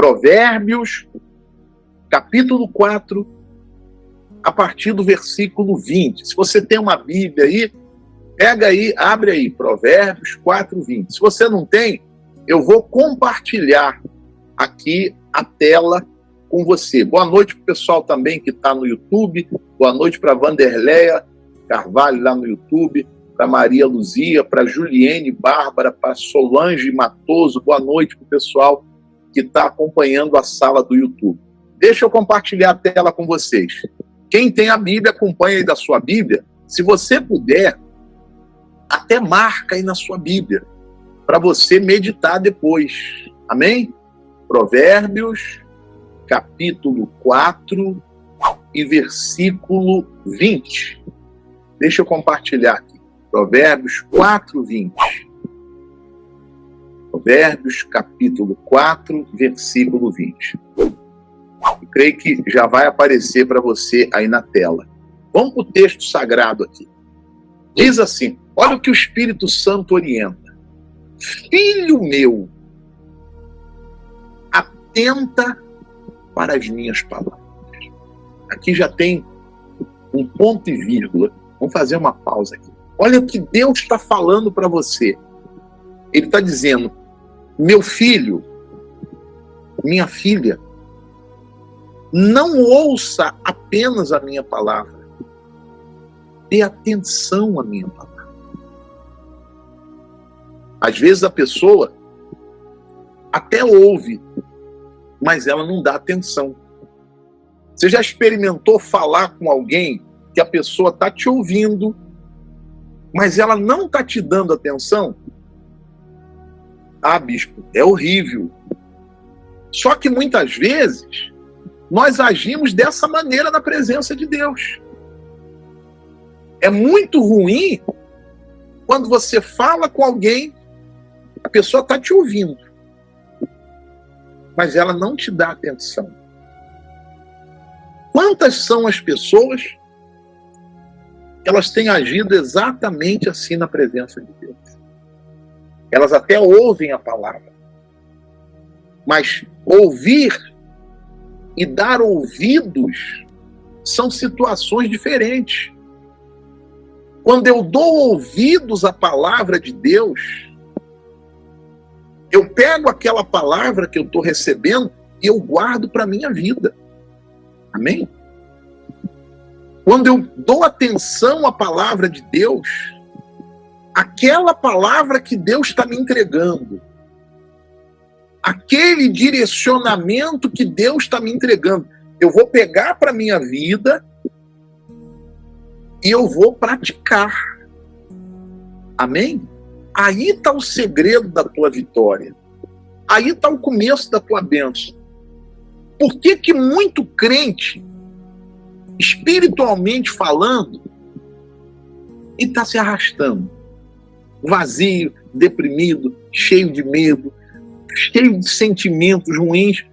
Provérbios, capítulo 4, a partir do versículo 20. Se você tem uma Bíblia aí, pega aí, abre aí, Provérbios 4, 20. Se você não tem, eu vou compartilhar aqui a tela com você. Boa noite para o pessoal também que está no YouTube. Boa noite para a Vanderleia Carvalho lá no YouTube, para Maria Luzia, para Juliene Bárbara, para Solange Matoso. Boa noite para o pessoal que está acompanhando a sala do YouTube. Deixa eu compartilhar a tela com vocês. Quem tem a Bíblia, acompanha aí da sua Bíblia. Se você puder, até marca aí na sua Bíblia, para você meditar depois. Amém? Provérbios, capítulo 4 e versículo 20. Deixa eu compartilhar aqui. Provérbios 4, 20. Provérbios, capítulo 4, versículo 20. Eu creio que já vai aparecer para você aí na tela. Vamos para o texto sagrado aqui. Diz assim, olha o que o Espírito Santo orienta. Filho meu, atenta para as minhas palavras. Aqui já tem um ponto e vírgula. Vamos fazer uma pausa aqui. Olha o que Deus está falando para você. Ele está dizendo, meu filho, minha filha, não ouça apenas a minha palavra. Dê atenção à minha palavra. Às vezes a pessoa até ouve, mas ela não dá atenção. Você já experimentou falar com alguém que a pessoa está te ouvindo, mas ela não está te dando atenção? Ah, bispo, é horrível. Só que muitas vezes nós agimos dessa maneira na presença de Deus. É muito ruim quando você fala com alguém, a pessoa está te ouvindo, mas ela não te dá atenção. Quantas são as pessoas que elas têm agido exatamente assim na presença de Deus? Elas até ouvem a palavra, mas ouvir e dar ouvidos são situações diferentes. Quando eu dou ouvidos à palavra de Deus, eu pego aquela palavra que eu estou recebendo e eu guardo para a minha vida. Amém? Quando eu dou atenção à palavra de Deus, aquela palavra que Deus está me entregando, aquele direcionamento que Deus está me entregando, eu vou pegar para a minha vida e eu vou praticar. Amém? Aí está o segredo da tua vitória. Aí está o começo da tua bênção. Por que que muito crente, espiritualmente falando, e está se arrastando? Vazio, deprimido, cheio de medo, cheio de sentimentos ruins.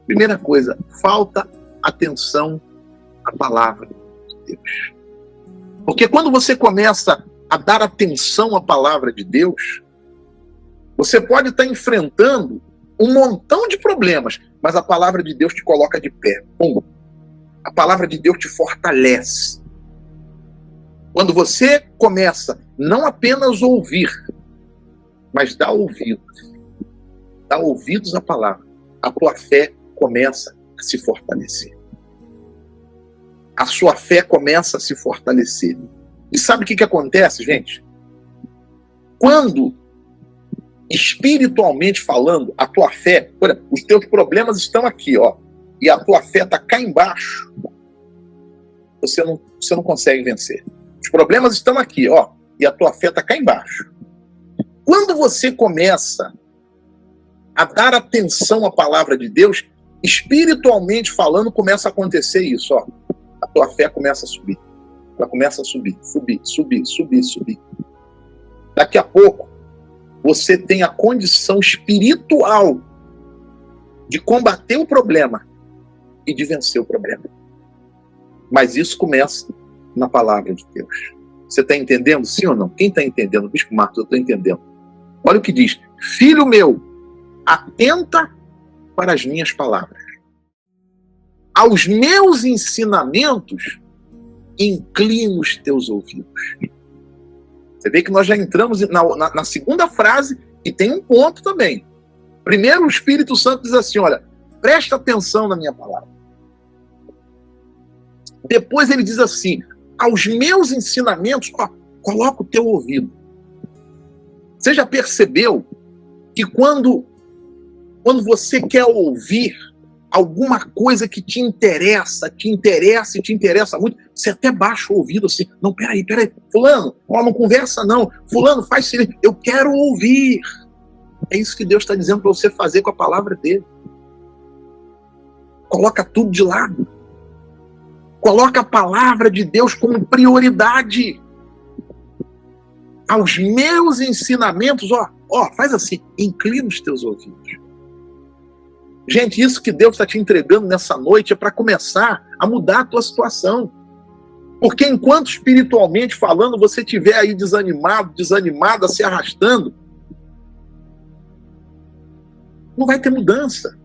Primeira coisa, falta atenção à palavra de Deus. Porque quando você começa a dar atenção à palavra de Deus, você pode estar enfrentando um montão de problemas, mas a palavra de Deus te coloca de pé. A palavra de Deus te fortalece. Quando você começa não apenas a ouvir, mas dar ouvidos à palavra, a tua fé começa a se fortalecer. A sua fé começa a se fortalecer. E sabe o que acontece, gente? Quando, espiritualmente falando, a tua fé, olha, os teus problemas estão aqui, ó, e a tua fé está cá embaixo, você não consegue vencer. Os problemas estão aqui, ó, e a tua fé está cá embaixo. Quando você começa a dar atenção à palavra de Deus, espiritualmente falando, começa a acontecer isso, ó. A tua fé começa a subir. Ela começa a subir. Daqui a pouco, você tem a condição espiritual de combater o problema e de vencer o problema. Mas isso começa na palavra de Deus. Você está entendendo, sim ou não? Quem está entendendo? Bispo Marcos, eu estou entendendo. Olha o que diz. Filho meu, atenta para as minhas palavras. Aos meus ensinamentos, inclina os teus ouvidos. Você vê que nós já entramos na segunda frase e tem um ponto também. Primeiro, o Espírito Santo diz assim, olha, presta atenção na minha palavra. Depois ele diz assim, aos meus ensinamentos, coloca o teu ouvido. Você já percebeu que quando você quer ouvir alguma coisa que te interessa e te interessa muito, você até baixa o ouvido assim, não, peraí, fulano, não conversa não, fulano, faz silêncio, eu quero ouvir. É isso que Deus está dizendo para você fazer com a palavra dele. Coloca tudo de lado. Coloca a palavra de Deus como prioridade. Aos meus ensinamentos, faz assim, inclina os teus ouvidos. Gente, isso que Deus está te entregando nessa noite é para começar a mudar a tua situação. Porque enquanto espiritualmente falando, você estiver aí desanimado, desanimada, se arrastando, não vai ter mudança.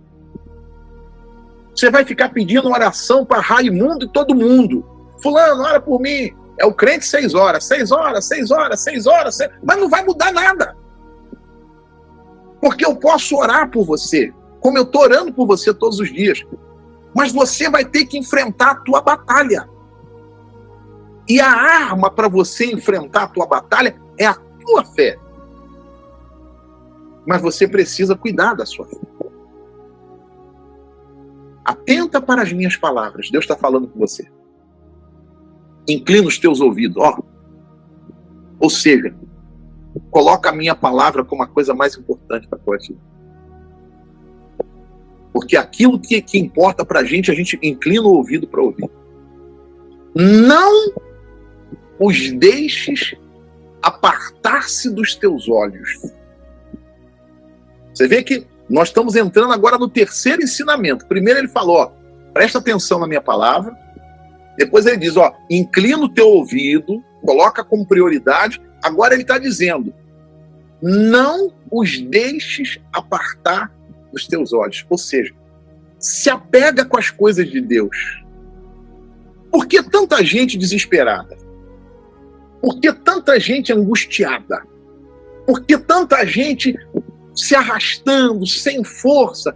Você vai ficar pedindo oração para Raimundo e todo mundo. Fulano, ora por mim. É o crente 6 horas, 6 horas, 6 horas, 6 horas, mas não vai mudar nada. Porque eu posso orar por você, como eu estou orando por você todos os dias. Mas você vai ter que enfrentar a tua batalha. E a arma para você enfrentar a tua batalha é a tua fé. Mas você precisa cuidar da sua fé. Atenta para as minhas palavras. Deus está falando com você. Inclina os teus ouvidos. Ou seja, coloca a minha palavra como a coisa mais importante para a tua vida. Porque aquilo que importa para a gente inclina o ouvido para ouvir. Não os deixes apartar-se dos teus olhos. Você vê que nós estamos entrando agora no terceiro ensinamento. Primeiro ele falou, presta atenção na minha palavra. Depois ele diz, inclina o teu ouvido, coloca como prioridade. Agora ele está dizendo, não os deixes apartar dos teus olhos. Ou seja, se apega com as coisas de Deus. Por que tanta gente desesperada? Por que tanta gente angustiada? Por que tanta gente se arrastando, sem força?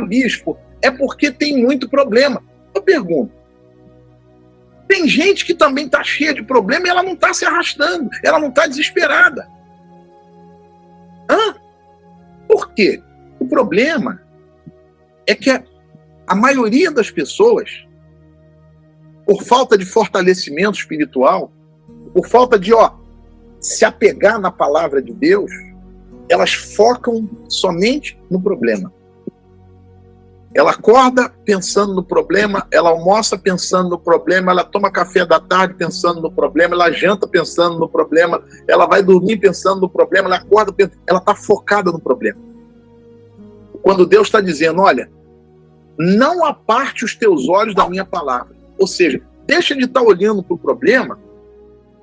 Bispo, é porque tem muito problema. Eu pergunto, tem gente que também está cheia de problema e ela não está se arrastando, ela não está desesperada. Por quê? O problema é que a maioria das pessoas, por falta de fortalecimento espiritual, por falta de se apegar na palavra de Deus, elas focam somente no problema. Ela acorda pensando no problema, ela almoça pensando no problema, ela toma café da tarde pensando no problema, ela janta pensando no problema, ela vai dormir pensando no problema, ela acorda pensando, ela está focada no problema. Quando Deus está dizendo, olha, não aparte os teus olhos da minha palavra. Ou seja, deixa de estar olhando para o problema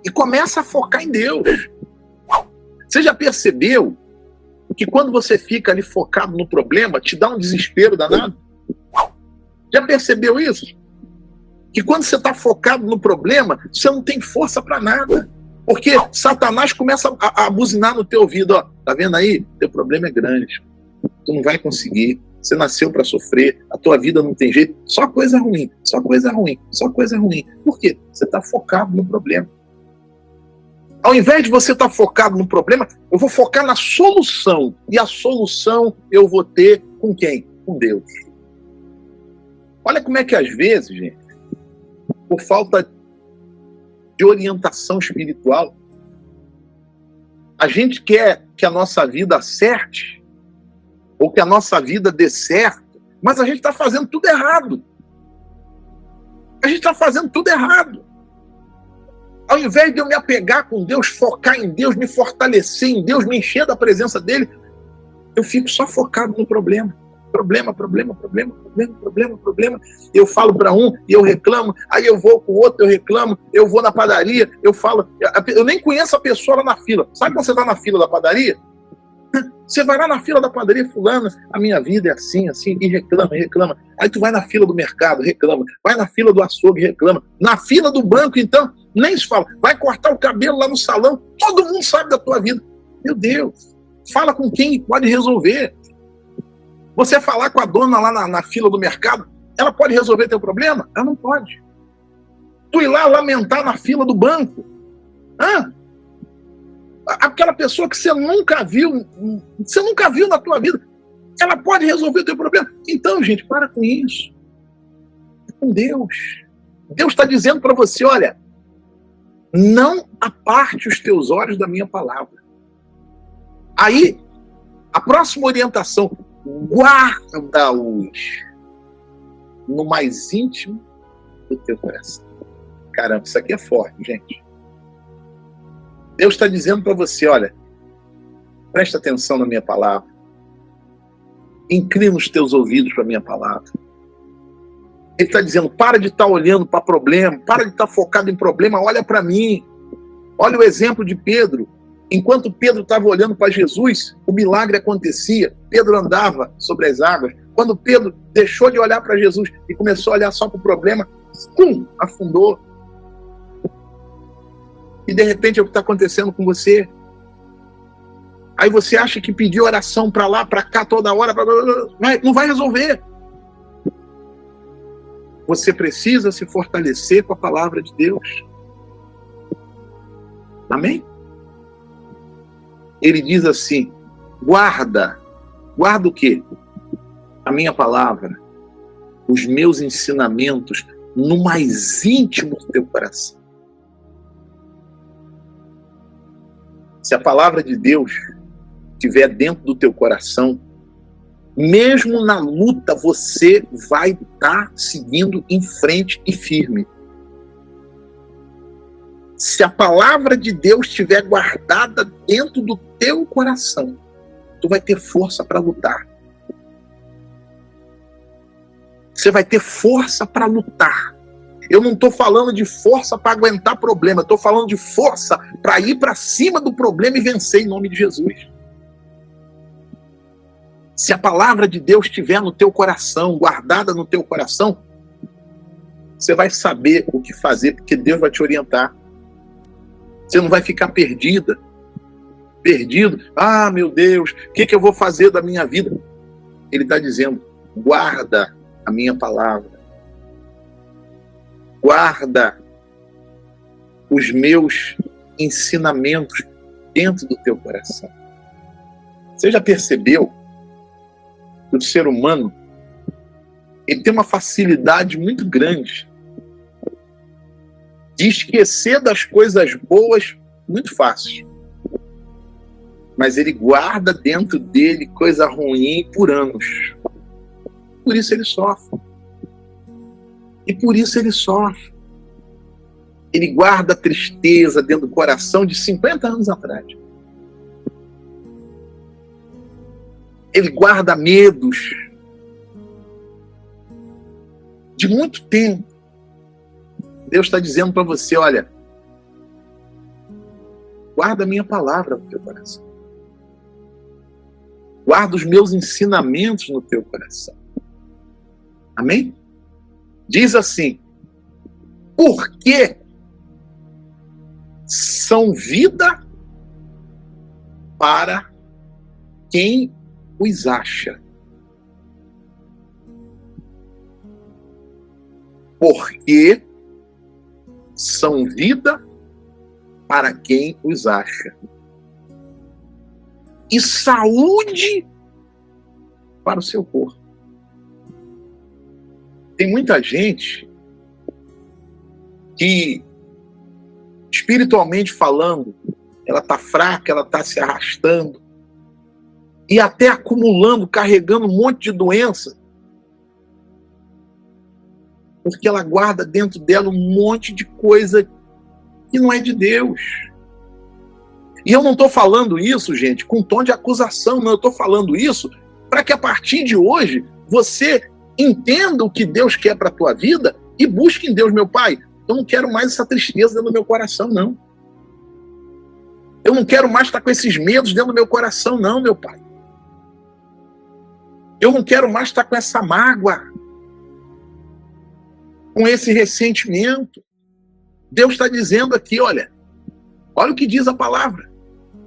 e começa a focar em Deus. Você já percebeu que quando você fica ali focado no problema, te dá um desespero danado? Já percebeu isso? Que quando você está focado no problema, você não tem força para nada. Porque Satanás começa a buzinar no teu ouvido. Tá vendo aí? Teu problema é grande. Tu não vai conseguir. Você nasceu para sofrer. A tua vida não tem jeito. Só coisa ruim. Só coisa ruim. Só coisa ruim. Por quê? Você está focado no problema. Ao invés de você estar focado no problema, eu vou focar na solução. E a solução eu vou ter com quem? Com Deus. Olha como é que às vezes, gente, por falta de orientação espiritual, a gente quer que a nossa vida acerte, ou que a nossa vida dê certo, mas a gente está fazendo tudo errado. A gente está fazendo tudo errado. Ao invés de eu me apegar com Deus, focar em Deus, me fortalecer em Deus, me encher da presença dele, eu fico só focado no problema. Problema. Eu falo para um e eu reclamo, aí eu vou com o outro, eu reclamo, eu vou na padaria, eu falo, eu nem conheço a pessoa lá na fila. Sabe quando você está na fila da padaria? Você vai lá na fila da padaria, fulano, a minha vida é assim, assim, e reclama, e reclama. Aí tu vai na fila do mercado, reclama. Vai na fila do açougue, reclama. Na fila do banco, então, nem se fala. Vai cortar o cabelo lá no salão, todo mundo sabe da tua vida. Meu Deus, fala com quem pode resolver. Você falar com a dona lá na fila do mercado, ela pode resolver teu problema? Ela não pode. Tu ir lá lamentar na fila do banco. Aquela pessoa que você nunca viu na tua vida, ela pode resolver o teu problema? Então, gente, para com isso. É com Deus. Deus está dizendo para você, olha, não aparte os teus olhos da minha palavra. Aí, a próxima orientação, guarda-os no mais íntimo do teu coração. Caramba, isso aqui é forte, gente. Deus está dizendo para você, olha, presta atenção na minha palavra. Inclina os teus ouvidos para a minha palavra. Ele está dizendo, para de estar olhando para problema, para de estar focado em problema, olha para mim. Olha o exemplo de Pedro. Enquanto Pedro estava olhando para Jesus, o milagre acontecia. Pedro andava sobre as águas. Quando Pedro deixou de olhar para Jesus e começou a olhar só para o problema, afundou. E de repente é o que está acontecendo com você. Aí você acha que pedir oração para lá, para cá, toda hora, não vai resolver. Você precisa se fortalecer com a palavra de Deus. Amém? Ele diz assim, guarda o quê? A minha palavra, os meus ensinamentos no mais íntimo do teu coração. Se a palavra de Deus estiver dentro do teu coração, mesmo na luta, você vai estar seguindo em frente e firme. Se a palavra de Deus estiver guardada dentro do teu coração, tu vai ter força para lutar. Você vai ter força para lutar. Eu não estou falando de força para aguentar problema, eu estou falando de força para ir para cima do problema e vencer em nome de Jesus. Se a palavra de Deus estiver no teu coração, guardada no teu coração, você vai saber o que fazer, porque Deus vai te orientar. Você não vai ficar perdido. Ah, meu Deus, o que eu vou fazer da minha vida? Ele está dizendo, guarda a minha palavra. Guarda os meus ensinamentos dentro do teu coração. Você já percebeu que o ser humano ele tem uma facilidade muito grande de esquecer das coisas boas muito fácil. Mas ele guarda dentro dele coisa ruim por anos. Por isso ele sofre. E por isso ele sofre. Ele guarda a tristeza dentro do coração de 50 anos atrás. Ele guarda medos de muito tempo. Deus está dizendo para você, olha, guarda a minha palavra no teu coração. Guarda os meus ensinamentos no teu coração. Amém? Diz assim, porque são vida para quem os acha. Porque são vida para quem os acha. E saúde para o seu corpo. Tem muita gente que, espiritualmente falando, ela está fraca, ela está se arrastando, e até acumulando, carregando um monte de doença, porque ela guarda dentro dela um monte de coisa que não é de Deus. E eu não estou falando isso, gente, com tom de acusação, não. Eu estou falando isso para que a partir de hoje você entenda o que Deus quer para a tua vida e busque em Deus, meu Pai. Eu não quero mais essa tristeza dentro do meu coração, não. Eu não quero mais estar com esses medos dentro do meu coração, não, meu Pai. Eu não quero mais estar com essa mágoa, com esse ressentimento. Deus está dizendo aqui, olha o que diz a palavra.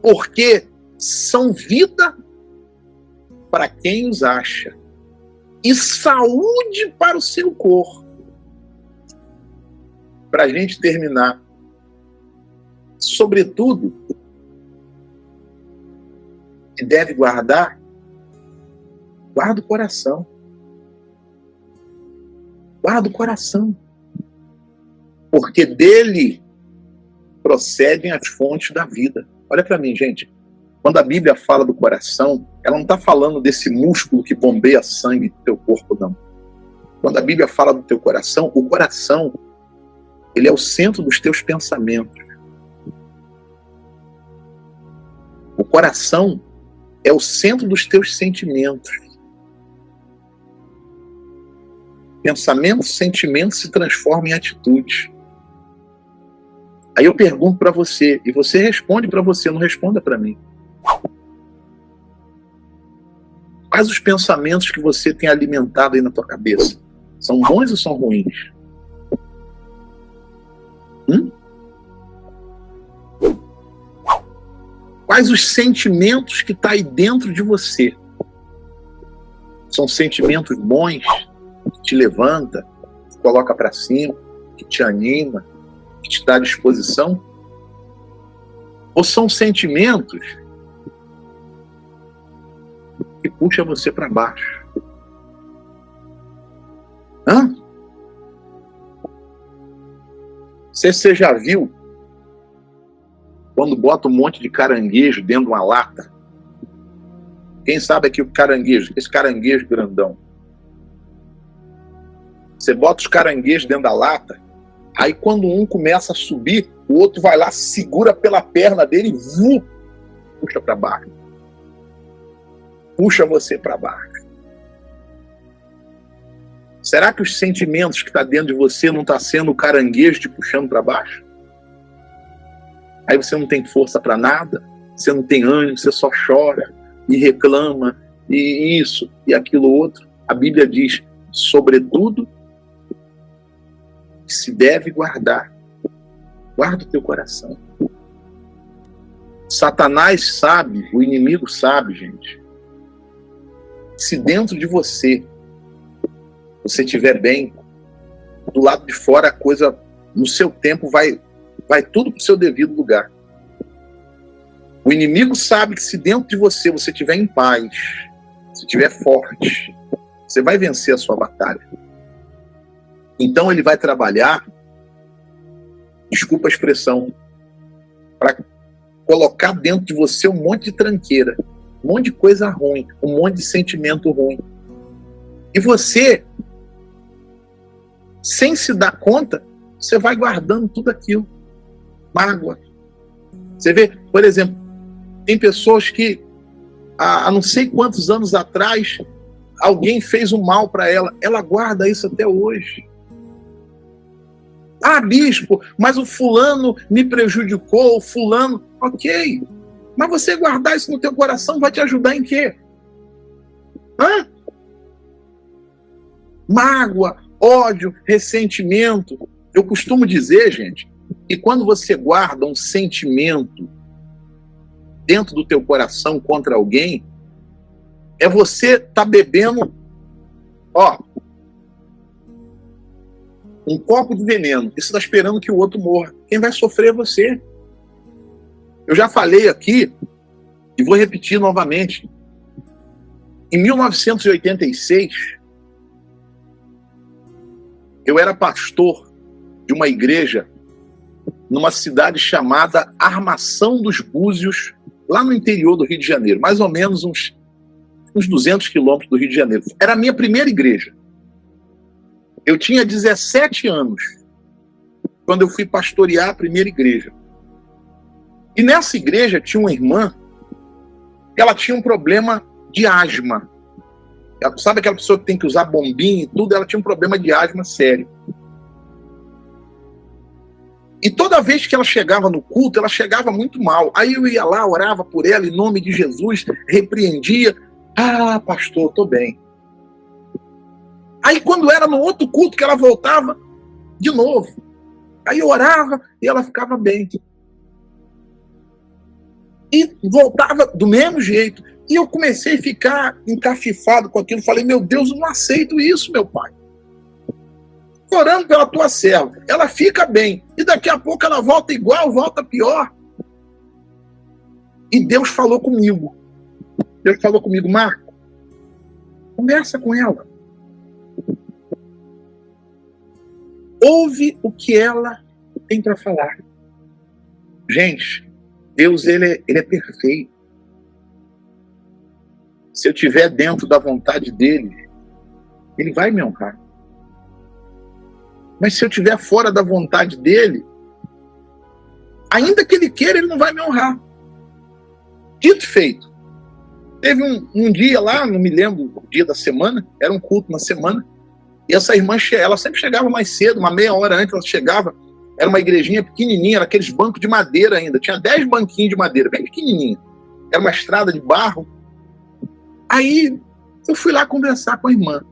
Porque são vida para quem os acha e saúde para o seu corpo. Para a gente terminar, sobretudo, que deve guarda o coração. Guarda o coração. Porque dele procedem as fontes da vida. Olha para mim, gente. Quando a Bíblia fala do coração, ela não está falando desse músculo que bombeia sangue do teu corpo, não. Quando a Bíblia fala do teu coração, o coração, ele é o centro dos teus pensamentos. O coração é o centro dos teus sentimentos. Pensamento, sentimento se transforma em atitude. Aí eu pergunto para você, e você responde para você, não responda para mim. Quais os pensamentos que você tem alimentado aí na tua cabeça? São bons ou são ruins? Quais os sentimentos que estão aí dentro de você? São sentimentos bons, que te levanta, que te coloca para cima, que te anima, que te dá disposição? Ou são sentimentos que puxam você para baixo? Não sei se você já viu quando bota um monte de caranguejo dentro de uma lata. Quem sabe aqui o caranguejo, esse caranguejo grandão. Você bota os caranguejos dentro da lata, aí quando um começa a subir, o outro vai lá, segura pela perna dele e puxa para baixo. Puxa você para baixo. Será que os sentimentos que estão dentro de você não estão sendo o caranguejo te puxando para baixo? Aí você não tem força para nada, você não tem ânimo, você só chora e reclama, e isso e aquilo outro. A Bíblia diz, sobretudo, que se deve guardar. Guarda o teu coração. Satanás sabe, o inimigo sabe, gente. Se dentro de você estiver bem, do lado de fora a coisa, no seu tempo, vai tudo para o seu devido lugar. O inimigo sabe que se dentro de você estiver em paz, se estiver forte, você vai vencer a sua batalha. Então ele vai trabalhar, desculpa a expressão, para colocar dentro de você um monte de tranqueira, um monte de coisa ruim, um monte de sentimento ruim. E você, sem se dar conta, você vai guardando tudo aquilo. Mágoa. Você vê, por exemplo, tem pessoas que, há não sei quantos anos atrás, alguém fez um mal para ela. Ela guarda isso até hoje. Ah, bispo, mas o fulano me prejudicou, o fulano... Ok, mas você guardar isso no teu coração vai te ajudar em quê? Mágoa, ódio, ressentimento. Eu costumo dizer, gente, que quando você guarda um sentimento dentro do teu coração contra alguém, é você tá bebendo, um copo de veneno. E você está esperando que o outro morra. Quem vai sofrer é você. Eu já falei aqui, e vou repetir novamente. Em 1986, eu era pastor de uma igreja numa cidade chamada Armação dos Búzios, lá no interior do Rio de Janeiro, mais ou menos uns 200 quilômetros do Rio de Janeiro. Era a minha primeira igreja. Eu tinha 17 anos quando eu fui pastorear a primeira igreja. E nessa igreja tinha uma irmã que ela tinha um problema de asma. Sabe aquela pessoa que tem que usar bombinha e tudo? Ela tinha um problema de asma sério. E toda vez que ela chegava no culto, ela chegava muito mal. Aí eu ia lá, orava por ela, em nome de Jesus, repreendia. Ah, pastor, estou bem. Aí quando era no outro culto que ela voltava, de novo. Aí eu orava e ela ficava bem. E voltava do mesmo jeito. E eu comecei a ficar encafifado com aquilo. Falei, meu Deus, eu não aceito isso, meu pai. Orando pela tua serva. Ela fica bem. E daqui a pouco ela volta igual, volta pior. E Deus falou comigo. Deus falou comigo, Marco, conversa com ela. Ouve o que ela tem para falar. Gente, Deus, ele é perfeito. Se eu estiver dentro da vontade dele, ele vai me honrar. Mas se eu estiver fora da vontade dele, ainda que ele queira, ele não vai me honrar. Dito e feito. Teve um dia lá, não me lembro o dia da semana, era um culto na semana, e essa irmã, ela sempre chegava mais cedo, uma meia hora antes ela chegava, era uma igrejinha pequenininha, era aqueles bancos de madeira ainda, tinha 10 banquinhos de madeira, bem pequenininha, era uma estrada de barro. Aí eu fui lá conversar com a irmã.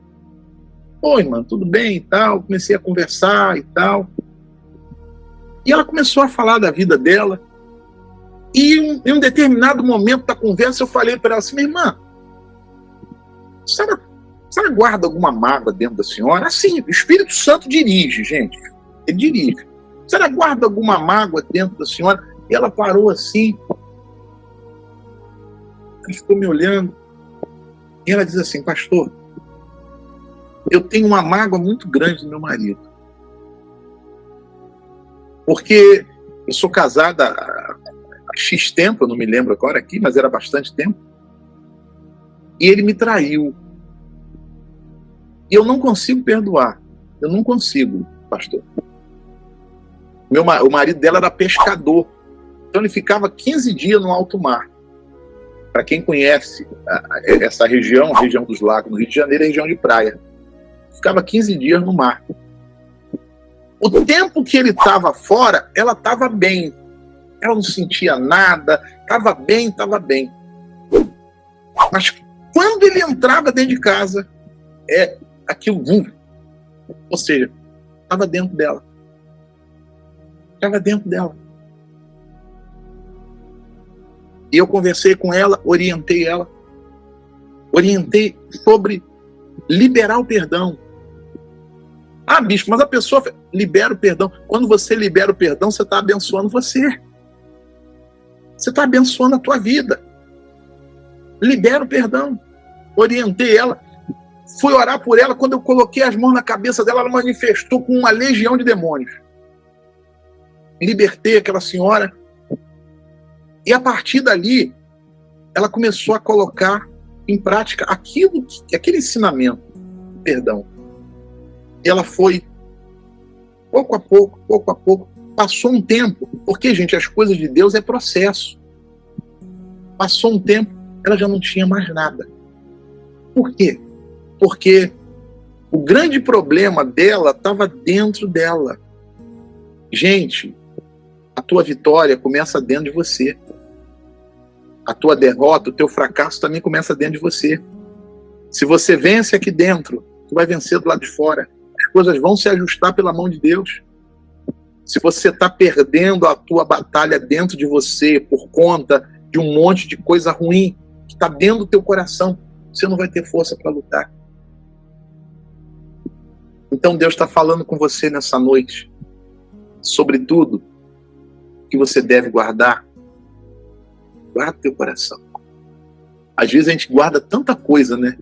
Oi, irmã, tudo bem e tal? Comecei a conversar e tal. E ela começou a falar da vida dela. E em um determinado momento da conversa eu falei para ela assim, minha irmã, a senhora guarda alguma mágoa dentro da senhora? Assim, o Espírito Santo dirige, gente. Ele dirige. A senhora guarda alguma mágoa dentro da senhora? E ela parou assim. Ela ficou me olhando. E ela diz assim, pastor, eu tenho uma mágoa muito grande do meu marido. Porque eu sou casada há X tempo, eu não me lembro agora aqui, mas era bastante tempo. E ele me traiu. E eu não consigo perdoar. Eu não consigo, pastor. O marido dela era pescador. Então ele ficava 15 dias no alto mar. Para quem conhece essa região, a região dos lagos no Rio de Janeiro, é a região de praia. Ficava 15 dias no mar. O tempo que ele estava fora, ela estava bem. Ela não sentia nada, estava bem, estava bem. Mas quando ele entrava dentro de casa, aquilo, ou seja, estava dentro dela. Estava dentro dela. E eu conversei com ela, orientei sobre liberar o perdão. Ah, bispo, mas a pessoa libera o perdão. Quando você libera o perdão, você está abençoando você. Você está abençoando a tua vida. Libera o perdão. Orientei ela. Fui orar por ela. Quando eu coloquei as mãos na cabeça dela, ela manifestou com uma legião de demônios. Libertei aquela senhora. E a partir dali, ela começou a colocar em prática aquele ensinamento, perdão. E ela foi, pouco a pouco, passou um tempo, porque, gente, as coisas de Deus é processo. Passou um tempo, ela já não tinha mais nada. Por quê? Porque o grande problema dela estava dentro dela. Gente, a tua vitória começa dentro de você. A tua derrota, o teu fracasso também começa dentro de você. Se você vence aqui dentro, tu vai vencer do lado de fora. As coisas vão se ajustar pela mão de Deus. Se você está perdendo a tua batalha dentro de você por conta de um monte de coisa ruim que está dentro do teu coração, você não vai ter força para lutar. Então Deus está falando com você nessa noite sobre tudo que você deve guardar. Guarda teu coração. Às vezes a gente guarda tanta coisa, né?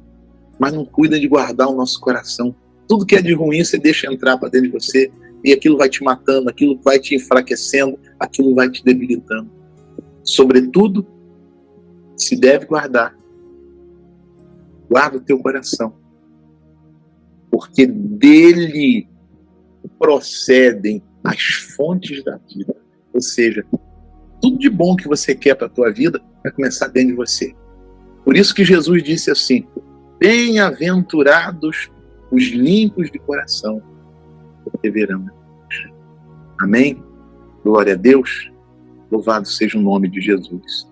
Mas não cuida de guardar o nosso coração. Tudo que é de ruim você deixa entrar para dentro de você e aquilo vai te matando, aquilo vai te enfraquecendo, aquilo vai te debilitando. Sobretudo, se deve guardar. Guarda o teu coração. Porque dele procedem as fontes da vida. Ou seja, tudo de bom que você quer para a tua vida vai começar dentro de você. Por isso que Jesus disse assim, bem-aventurados os limpos de coração, porque verão. Amém? Glória a Deus. Louvado seja o nome de Jesus.